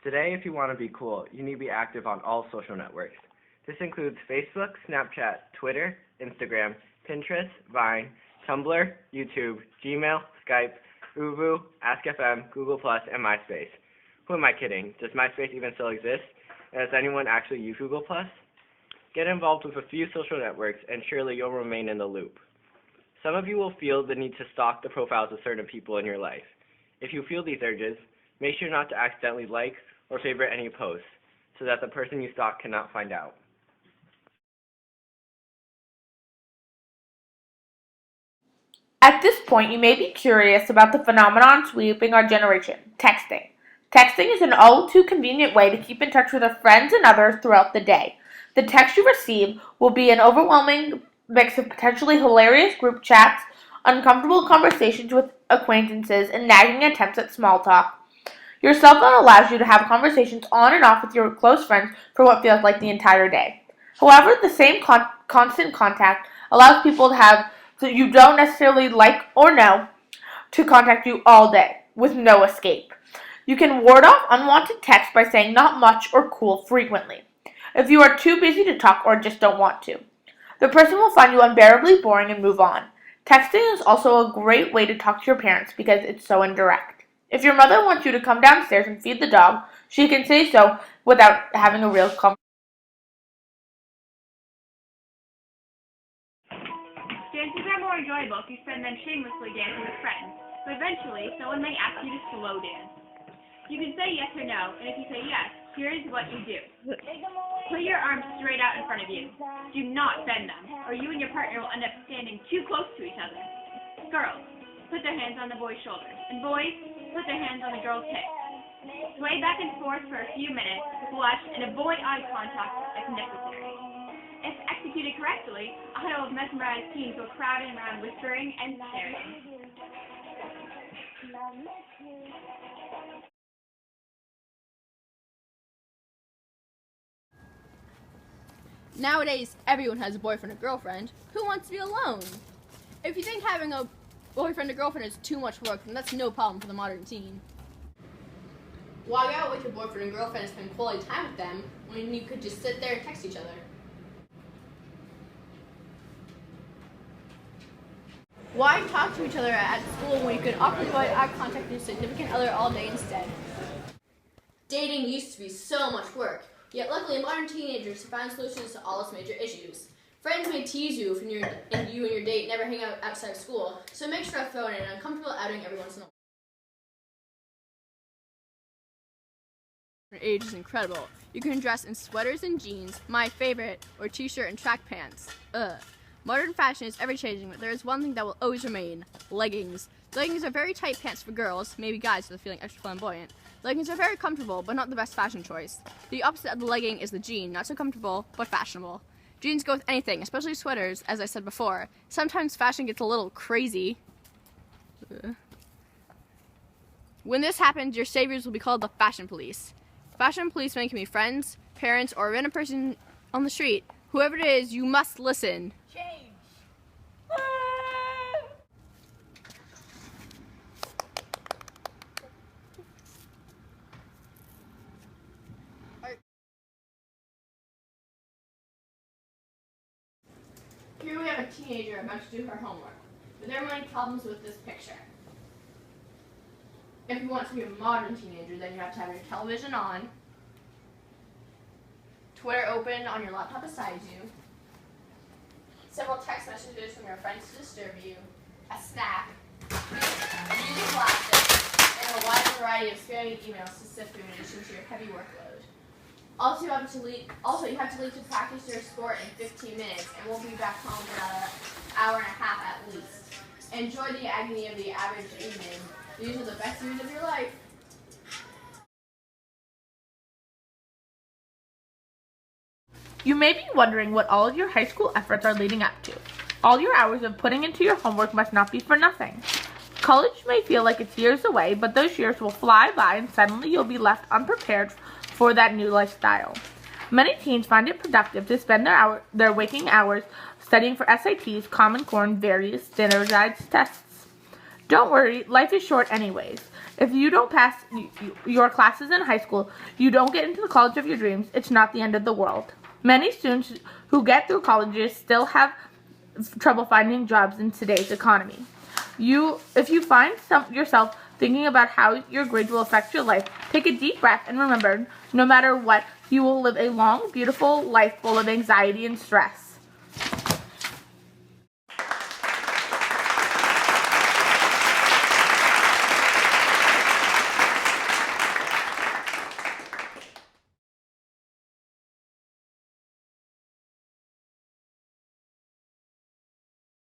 Today, if you want to be cool, you need to be active on all social networks. This includes Facebook, Snapchat, Twitter, Instagram, Pinterest, Vine, Tumblr, YouTube, Gmail, Skype, Uvu, Ask.fm, Google+, and MySpace. Who am I kidding? Does MySpace even still exist? And does anyone actually use Google+? Get involved with a few social networks, and surely you'll remain in the loop. Some of you will feel the need to stalk the profiles of certain people in your life. If you feel these urges, make sure not to accidentally like or favorite any posts, so that the person you stalk cannot find out. At this point, you may be curious about the phenomenon sweeping our generation, texting. Texting is an all-too-convenient way to keep in touch with our friends and others throughout the day. The text you receive will be an overwhelming mix of potentially hilarious group chats, uncomfortable conversations with acquaintances, and nagging attempts at small talk. Your cell phone allows you to have conversations on and off with your close friends for what feels like the entire day. However, the same constant contact allows people to have that you don't necessarily like or know to contact you all day with no escape. You can ward off unwanted texts by saying not much or cool frequently, if you are too busy to talk or just don't want to. The person will find you unbearably boring and move on. Texting is also a great way to talk to your parents because it's so indirect. If your mother wants you to come downstairs and feed the dog, she can say so without having a real conversation. Dances are more enjoyable if you spend them shamelessly dancing with friends, but eventually someone may ask you to slow dance. You can say yes or no, and if you say yes, here is what you do. Put your arms straight out in front of you. Do not bend them, or you and your partner will end up standing too close to each other. Girls, put their hands on the boy's shoulders, and boys, put their hands on the girl's hips. Sway back and forth for a few minutes, blush, and avoid eye contact if necessary. If executed correctly, a huddle of mesmerized teens will crowd in around whispering and staring. Nowadays, everyone has a boyfriend or girlfriend. Who wants to be alone? If you think having a boyfriend or girlfriend is too much work, then that's no problem for the modern teen. Why go out with your boyfriend and girlfriend and spend quality time with them when you could just sit there and text each other? Why talk to each other at school when you could awkwardly avoid eye contact with your significant other all day instead? Dating used to be so much work, yet luckily modern teenagers have found solutions to all its major issues. Friends may tease you if you and your date never hang out outside of school, so make sure to throw in an uncomfortable outing every once in a while. Age is incredible. You can dress in sweaters and jeans, my favorite, or t-shirt and track pants. Modern fashion is ever-changing, but there is one thing that will always remain: leggings. Leggings are very tight pants for girls, maybe guys that are feeling extra flamboyant. Leggings are very comfortable, but not the best fashion choice. The opposite of the legging is the jean, not so comfortable, but fashionable. Jeans go with anything, especially sweaters, as I said before. Sometimes fashion gets a little crazy. When this happens, your saviors will be called the fashion police. Fashion policemen can be friends, parents, or a random person on the street. Whoever it is, you must listen. Change. Here we have a teenager about to do her homework, but there are many problems with this picture. If you want to be a modern teenager, then you have to have your television on, Twitter open on your laptop beside you, several text messages from your friends to disturb you, a snack, music blasting, and a wide variety of spamming emails to sift through in addition to your heavy workload. Also, you have to leave to practice your sport in 15 minutes and won't be back home for another hour and a half at least. Enjoy the agony of the average evening. These are the best years of your life. You may be wondering what all of your high school efforts are leading up to. All your hours of putting into your homework must not be for nothing. College may feel like it's years away, but those years will fly by and suddenly you'll be left unprepared for that new lifestyle. Many teens find it productive to spend their waking hours studying for SATs, Common Core, and various standardized tests. Don't worry, life is short anyways. If you don't pass your classes in high school, you don't get into the college of your dreams, it's not the end of the world. Many students who get through colleges still have trouble finding jobs in today's economy. If you find yourself thinking about how your grades will affect your life, take a deep breath and remember, no matter what, you will live a long, beautiful life full of anxiety and stress.